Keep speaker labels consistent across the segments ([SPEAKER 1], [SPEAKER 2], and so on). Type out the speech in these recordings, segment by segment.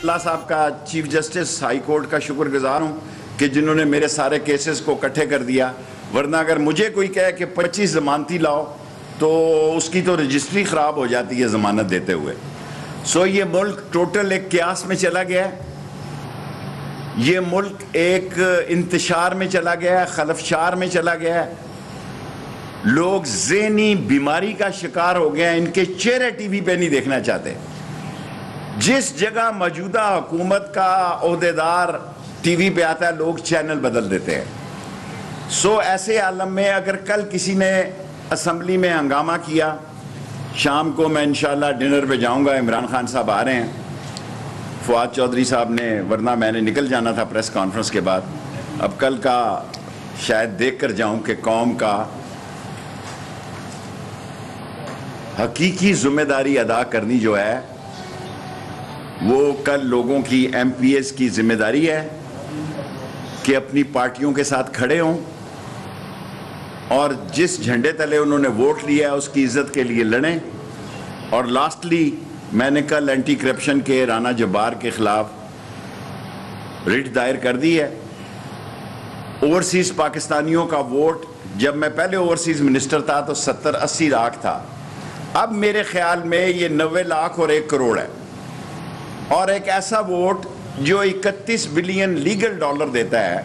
[SPEAKER 1] اللہ صاحب کا chief justice high court کا شکر گزار ہوں کہ جنہوں نے میرے سارے کیسز کو اکٹھے کر دیا، ورنہ اگر مجھے کوئی کہے کہ 25 ضمانتی لاؤ تو اس کی تو رجسٹری خراب ہو جاتی ہے ضمانت دیتے ہوئے۔ یہ ملک ٹوٹل ایک قیاس میں چلا گیا ہے، یہ ملک ایک انتشار میں چلا گیا ہے، خلفشار میں چلا گیا ہے، لوگ ذہنی بیماری کا شکار ہو گئے ہیں، ان کے چہرے ٹی وی پہ نہیں دیکھنا چاہتے۔ جس جگہ موجودہ حکومت کا عہدیدار ٹی وی پہ آتا ہے لوگ چینل بدل دیتے ہیں۔ ایسے عالم میں اگر کل کسی نے اسمبلی میں ہنگامہ کیا، شام کو میں انشاءاللہ ڈنر پہ جاؤں گا، عمران خان صاحب آ رہے ہیں، فواد چودھری صاحب نے، ورنہ میں نے نکل جانا تھا پریس کانفرنس کے بعد، اب کل کا شاید دیکھ کر جاؤں کہ قوم کا حقیقی ذمہ داری ادا کرنی جو ہے وہ کل لوگوں کی ایم پی ایس کی ذمہ داری ہے کہ اپنی پارٹیوں کے ساتھ کھڑے ہوں اور جس جھنڈے تلے انہوں نے ووٹ لیا ہے اس کی عزت کے لیے لڑیں۔ اور لاسٹلی میں نے کل اینٹی کرپشن کے رانا جبار کے خلاف ریٹ دائر کر دی ہے۔ اوورسیز پاکستانیوں کا ووٹ، جب میں پہلے اوورسیز منسٹر تھا تو 70-80 لاکھ تھا، اب میرے خیال میں یہ 90 لاکھ اور 1 کروڑ ہے، اور ایک ایسا ووٹ جو 31 بلین لیگل ڈالر دیتا ہے،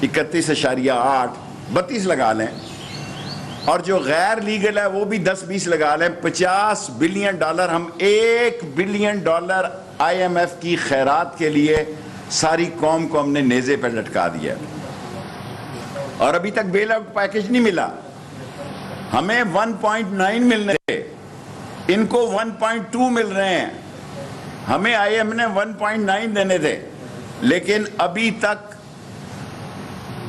[SPEAKER 1] 31.8 32 لگا لیں، اور جو غیر لیگل ہے وہ بھی 10-20 لگا لیں، 50 بلین ڈالر، ہم 1 billion dollar I M F کی خیرات کے لیے ساری قوم کو ہم نے نیزے پہ لٹکا دیا، اور ابھی تک بیل آؤٹ پیکج نہیں ملا۔ ہمیں 1.9 ملنے تھے، ان کو 1.2 مل رہے ہیں، ہمیں آئی ایم نے 1.9 دینے تھے، لیکن ابھی تک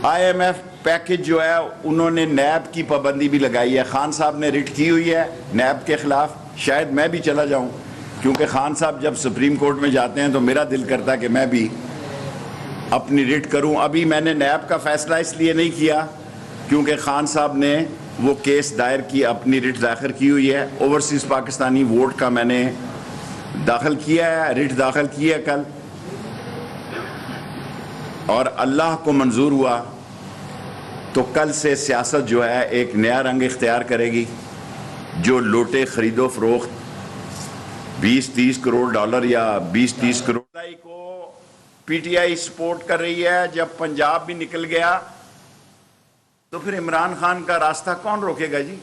[SPEAKER 1] آئی ایم ایف پیکج جو ہے انہوں نے نیب کی پابندی بھی لگائی ہے۔ خان صاحب نے ریٹ کی ہوئی ہے نیب کے خلاف، شاید میں بھی چلا جاؤں، کیونکہ خان صاحب جب سپریم کورٹ میں جاتے ہیں تو میرا دل کرتا ہے کہ میں بھی اپنی ریٹ کروں۔ ابھی میں نے نیب کا فیصلہ اس لیے نہیں کیا کیونکہ خان صاحب نے وہ کیس دائر کی، اپنی ریٹ داخل کی ہوئی ہے۔ اوورسیز پاکستانی ووٹ کا میں نے داخل کیا ہے، ریٹ داخل کی ہے کل، اور اللہ کو منظور ہوا تو کل سے سیاست جو ہے ایک نیا رنگ اختیار کرے گی۔ جو لوٹے خرید و فروخت 20-30 کروڑ ڈالر یا 20-30 کروڑ کو پی ٹی آئی سپورٹ کر رہی ہے، جب پنجاب بھی نکل گیا تو پھر عمران خان کا راستہ کون روکے گا جی؟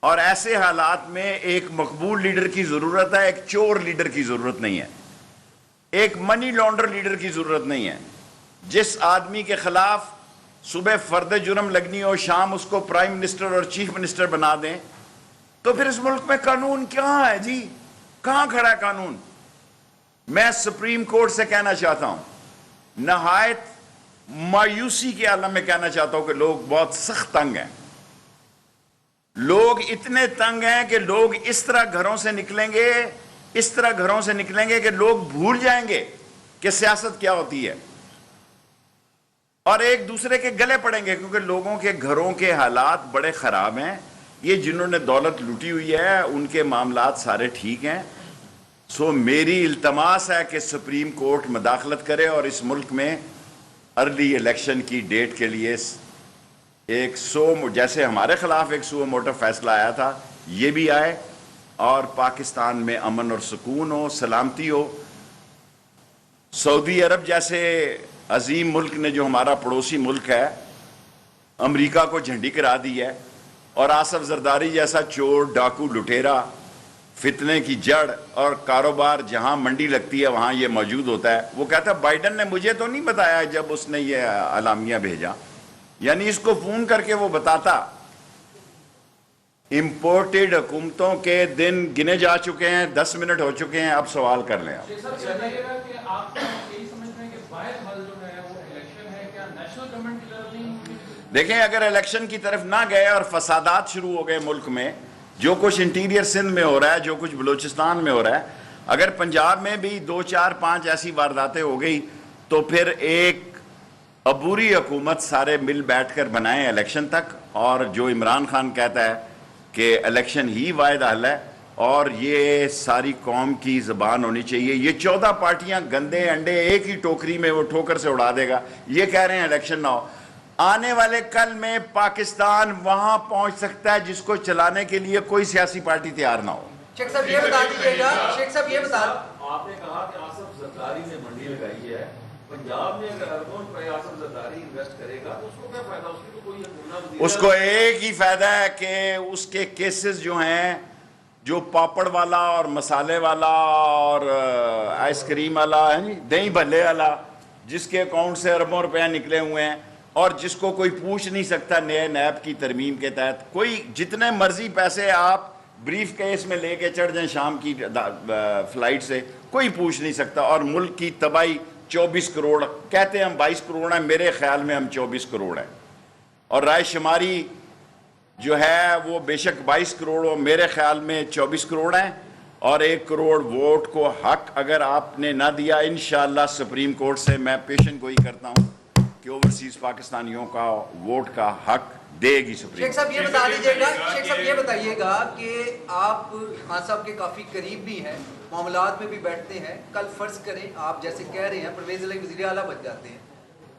[SPEAKER 1] اور ایسے حالات میں ایک مقبول لیڈر کی ضرورت ہے، ایک چور لیڈر کی ضرورت نہیں ہے، ایک منی لانڈر لیڈر کی ضرورت نہیں ہے۔ جس آدمی کے خلاف صبح فرد جرم لگنی ہو، شام اس کو پرائم منسٹر اور چیف منسٹر بنا دیں، تو پھر اس ملک میں قانون کہاں ہے جی؟ کہاں کھڑا ہے قانون؟ میں سپریم کورٹ سے کہنا چاہتا ہوں، نہایت مایوسی کے عالم میں کہنا چاہتا ہوں کہ لوگ بہت سخت تنگ ہیں، لوگ اتنے تنگ ہیں کہ لوگ اس طرح گھروں سے نکلیں گے کہ لوگ بھول جائیں گے کہ سیاست کیا ہوتی ہے، اور ایک دوسرے کے گلے پڑیں گے، کیونکہ لوگوں کے گھروں کے حالات بڑے خراب ہیں۔ یہ جنہوں نے دولت لوٹی ہوئی ہے ان کے معاملات سارے ٹھیک ہیں۔ میری التماس ہے کہ سپریم کورٹ مداخلت کرے اور اس ملک میں ارلی الیکشن کی ڈیٹ کے لیے جیسے ہمارے خلاف ایک سو موٹو فیصلہ آیا تھا، یہ بھی آئے، اور پاکستان میں امن اور سکون ہو، سلامتی ہو۔ سعودی عرب جیسے عظیم ملک نے، جو ہمارا پڑوسی ملک ہے، امریکہ کو جھنڈی کرا دی ہے، اور آصف زرداری جیسا چور، ڈاکو، لٹیرا، فتنے کی جڑ اور کاروبار جہاں منڈی لگتی ہے وہاں یہ موجود ہوتا ہے، وہ کہتا ہے بائیڈن نے مجھے تو نہیں بتایا جب اس نے یہ اعلامیہ بھیجا، یعنی اس کو فون کر کے وہ بتاتا۔ امپورٹڈ حکومتوں کے دن گنے جا چکے ہیں، 10 منٹ ہو چکے ہیں، اب سوال کر لیں آپ۔ دیکھیں، اگر الیکشن کی طرف نہ گئے اور فسادات شروع ہو گئے ملک میں، جو کچھ انٹیریئر سندھ میں ہو رہا ہے، جو کچھ بلوچستان میں ہو رہا ہے، اگر پنجاب میں بھی 2-4-5 ایسی وارداتیں ہو گئی تو پھر ایک عبوری حکومت سارے مل بیٹھ کر بنائیں الیکشن تک، اور جو عمران خان کہتا ہے کہ الیکشن ہی واحد حل ہے، اور یہ ساری قوم کی زبان ہونی چاہیے. یہ 14 پارٹیاں گندے انڈے ایک ہی ٹوکری میں وہ ٹھوکر سے اڑا دے گا. یہ کہہ رہے ہیں الیکشن نہ ہو. آنے والے کل میں پاکستان وہاں پہنچ سکتا ہے جس کو چلانے کے لیے کوئی سیاسی پارٹی تیار نہ ہو.
[SPEAKER 2] شیخ صاحب یہ بتا دیجیے گا, شیخ صاحب یہ بتا,
[SPEAKER 3] آپ نے کہا کہ آصف زرداری نے منڈی لگائی ہے پنجاب میں, اگر اربوں روپے آصف زرداری انویسٹ کرے گا تو اس کو کیا فائدہ؟ اس کی تو کوئی
[SPEAKER 1] اس کو ایک ہی فائدہ ہے کہ اس کے کیسز جو ہیں, جو پاپڑ والا اور مسالے والا اور آئس کریم والا ہے, دہی بھلے والا, جس کے اکاؤنٹ سے اربوں روپے نکلے ہوئے ہیں اور جس کو کوئی پوچھ نہیں سکتا نئے نیب کی ترمیم کے تحت, کوئی جتنے مرضی پیسے آپ بریف کیس میں لے کے چڑھ جائیں شام کی فلائٹ سے, کوئی پوچھ نہیں سکتا. اور ملک کی تباہی 24 کروڑ کہتے ہیں, ہم 22 کروڑ ہیں, میرے خیال میں ہم 24 کروڑ ہیں. اور رائے شماری جو ہے وہ بے شک 22 کروڑ ہو, میرے خیال میں 24 کروڑ ہیں. اور 1 کروڑ ووٹ کو حق اگر آپ نے نہ دیا, انشاءاللہ سپریم کورٹ سے میں پیشن گوئی کرتا ہوں کہ اوورسیز پاکستانیوں کا ووٹ کا حق دے گی سپریم.
[SPEAKER 2] شیخ صاحب یہ بتا دیجیے گا, شیخ صاحب یہ بتائیے گا کہ آپ خان صاحب کے کافی قریب بھی ہیں, معاملات میں بھی بیٹھتے ہیں. کل فرض کریں آپ جیسے کہہ رہے ہیں پرویز الہی وزیر اعلیٰ بن جاتے ہیں,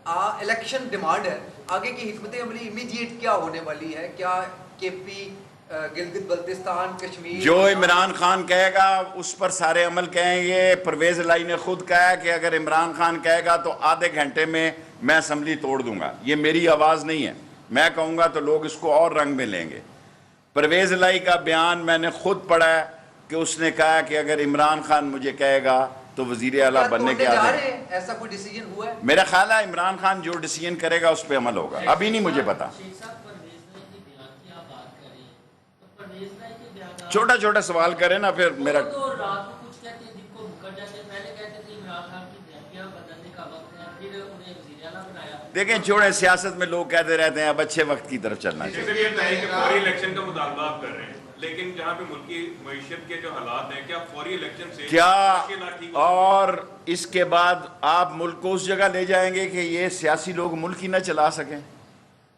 [SPEAKER 2] الیکشن ڈیمانڈ ہے, آگے کی حکمت عملی امیڈیٹ کیا ہونے والی ہے؟ کیا کے پی, گلگت بلتستان, کشمیر,
[SPEAKER 1] جو عمران خان کہے گا اس پر سارے عمل کہیں گے. پرویز الہی نے خود کہا ہے کہ اگر عمران خان کہے گا تو آدھے گھنٹے میں میں اسمبلی توڑ دوں گا. یہ میری آواز نہیں ہے, میں کہوں گا تو لوگ اس کو اور رنگ میں لیں گے. پرویز الہی کا بیان میں نے خود پڑھا ہے کہ اس نے کہا کہ اگر عمران خان مجھے کہے گا تو وزیر اعلیٰ بننے کے آدھے.
[SPEAKER 2] ایسا کوئی ڈیسیجن ہوا ہے؟
[SPEAKER 1] میرا خیال ہے عمران خان جو ڈیسیجن کرے گا اس پہ عمل ہوگا, ابھی نہیں مجھے پتا. چھوٹا چھوٹا سوال کریں نا, پھر میرا دیکھیں چھوڑیں, سیاست میں لوگ کہتے رہتے ہیں اب اچھے وقت کی طرف چلنا چاہیے.
[SPEAKER 4] فوری الیکشن کا مطالبہ آپ کر رہے ہیں, لیکن جہاں پہ ملکی معیشت کے جو حالات ہیں, کیا فوری الیکشن سے
[SPEAKER 1] کیا اور اس کے بعد آپ ملک کو اس جگہ لے جائیں گے کہ یہ سیاسی لوگ ملک ہی نہ چلا سکیں؟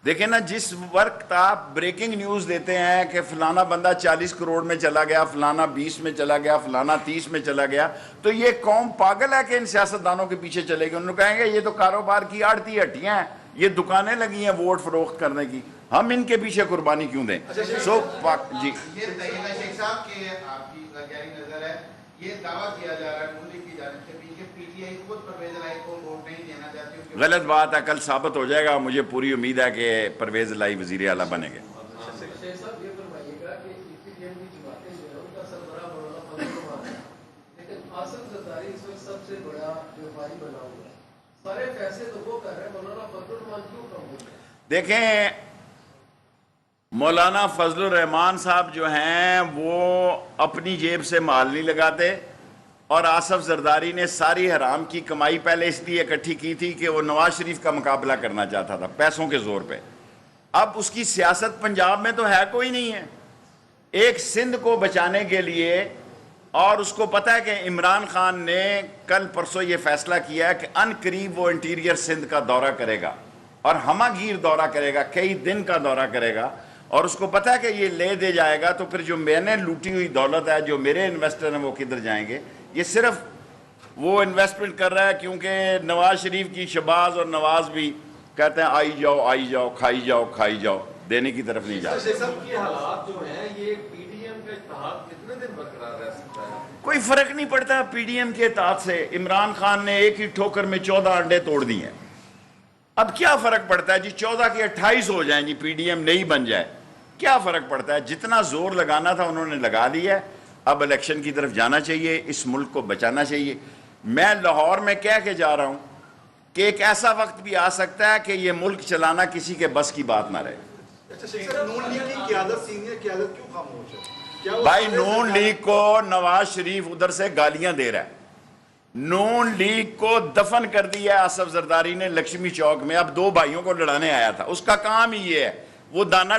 [SPEAKER 1] دیکھیں نا, جس وقت آپ بریکنگ نیوز دیتے ہیں کہ فلانا بندہ 40 کروڑ میں چلا گیا, فلانا 20 میں چلا گیا, فلانا 30 میں چلا گیا, تو یہ قوم پاگل ہے کہ ان سیاستدانوں کے پیچھے چلے گی. انہوں نے کہیں گے یہ تو کاروبار کی آڑتی ہٹیاں ہیں, یہ دکانیں لگی ہیں ووٹ فروخت کرنے کی, ہم ان کے پیچھے قربانی کیوں دیں؟
[SPEAKER 5] جی یہ بتائیے گا شیخ صاحب کہ آپ کی کیا نظر ہے, یہ دعویٰ کیا جا رہا ہے مودی کی جانب سے بھی کہ پی ٹی آئی خود پرویز الہی کو ووٹ نہیں دینا چاہتی.
[SPEAKER 1] غلط بات ہے, کل ثابت ہو جائے گا. مجھے پوری امید ہے کہ پرویز الہی وزیر اعلیٰ بنیں گے.
[SPEAKER 3] شیخ صاحب یہ فرمائیے گا کہ ای پی ڈی ایم کی جماعتیں جو ہے ان کا سربراہ مولانا فضل الرحمان ہے, لیکن آصف زرداری اس وقت سب سے بڑا وفاقی بنا ہوا ہے, سارے فیصلے تو وہ کر رہے ہیں, مولانا فضل الرحمان کیوں کم ہو گئے؟
[SPEAKER 1] دیکھیں مولانا فضل الرحمان صاحب جو ہیں وہ اپنی جیب سے مال نہیں لگاتے, اور آصف زرداری نے ساری حرام کی کمائی پہلے اس لیے اکٹھی کی تھی کہ وہ نواز شریف کا مقابلہ کرنا چاہتا تھا پیسوں کے زور پہ. اب اس کی سیاست پنجاب میں تو ہے کوئی نہیں ہے, ایک سندھ کو بچانے کے لیے, اور اس کو پتہ ہے کہ عمران خان نے کل پرسوں یہ فیصلہ کیا ہے کہ ان قریب وہ انٹیریئر سندھ کا دورہ کرے گا اور ہمہ گیر دورہ کرے گا, کئی دن کا دورہ کرے گا, اور اس کو پتہ ہے کہ یہ لے دے جائے گا تو پھر جو میں نے لوٹی ہوئی دولت ہے, جو میرے انویسٹر ہیں, وہ کدھر جائیں گے؟ یہ صرف وہ انویسٹمنٹ کر رہا ہے کیونکہ نواز شریف کی شہباز اور نواز بھی کہتے ہیں آئی جاؤ کھائی جاؤ, دینے کی طرف نہیں جاتے.
[SPEAKER 3] سب کے حالات جو ہیں یہ پی ڈی ایم کا اتحاد کتنے دن برقرار رہ سکتا ہے؟
[SPEAKER 1] کوئی فرق نہیں پڑتا پی ڈی ایم کے اتحاد سے. عمران خان نے ایک ہی ٹھوکر میں 14 انڈے توڑ دیے ہیں, اب کیا فرق پڑتا ہے جی 14 کے 28 ہو جائیں جی, پی ڈی ایم نہیں بن جائے, کیا فرق پڑتا ہے؟ جتنا زور لگانا تھا انہوں نے لگا دیا ہے. اب الیکشن کی طرف جانا چاہیے, اس ملک کو بچانا چاہیے. میں لاہور میں کہہ کے جا رہا ہوں کہ ایک ایسا وقت بھی آ سکتا ہے کہ یہ ملک چلانا کسی کے بس کی بات نہ رہے.
[SPEAKER 5] نون لیگ کی قیادت, سینئر قیادت کیوں خاموش ہے؟
[SPEAKER 1] بھائی نون لیگ کو نواز شریف ادھر سے گالیاں دے رہا ہے, نون لیگ کو دفن کر دیا ہے آصف زرداری نے لکشمی چوک میں. اب 2 بھائیوں کو لڑانے آیا تھا, اس کا کام ہی یہ ہے, وہ دانہ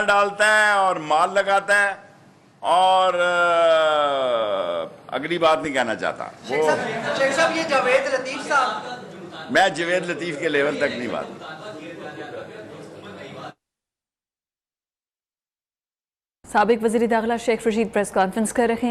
[SPEAKER 1] ڈالتا ہے اور مال لگاتا ہے, اور اگلی بات نہیں کہنا چاہتا.
[SPEAKER 2] شیخ صاحب یہ جاوید لطیف صاحب,
[SPEAKER 1] میں جاوید لطیف کے لیول تک نہیں بات.
[SPEAKER 6] سابق وزیر داخلہ شیخ رشید پریس کانفرنس کر رہے ہیں۔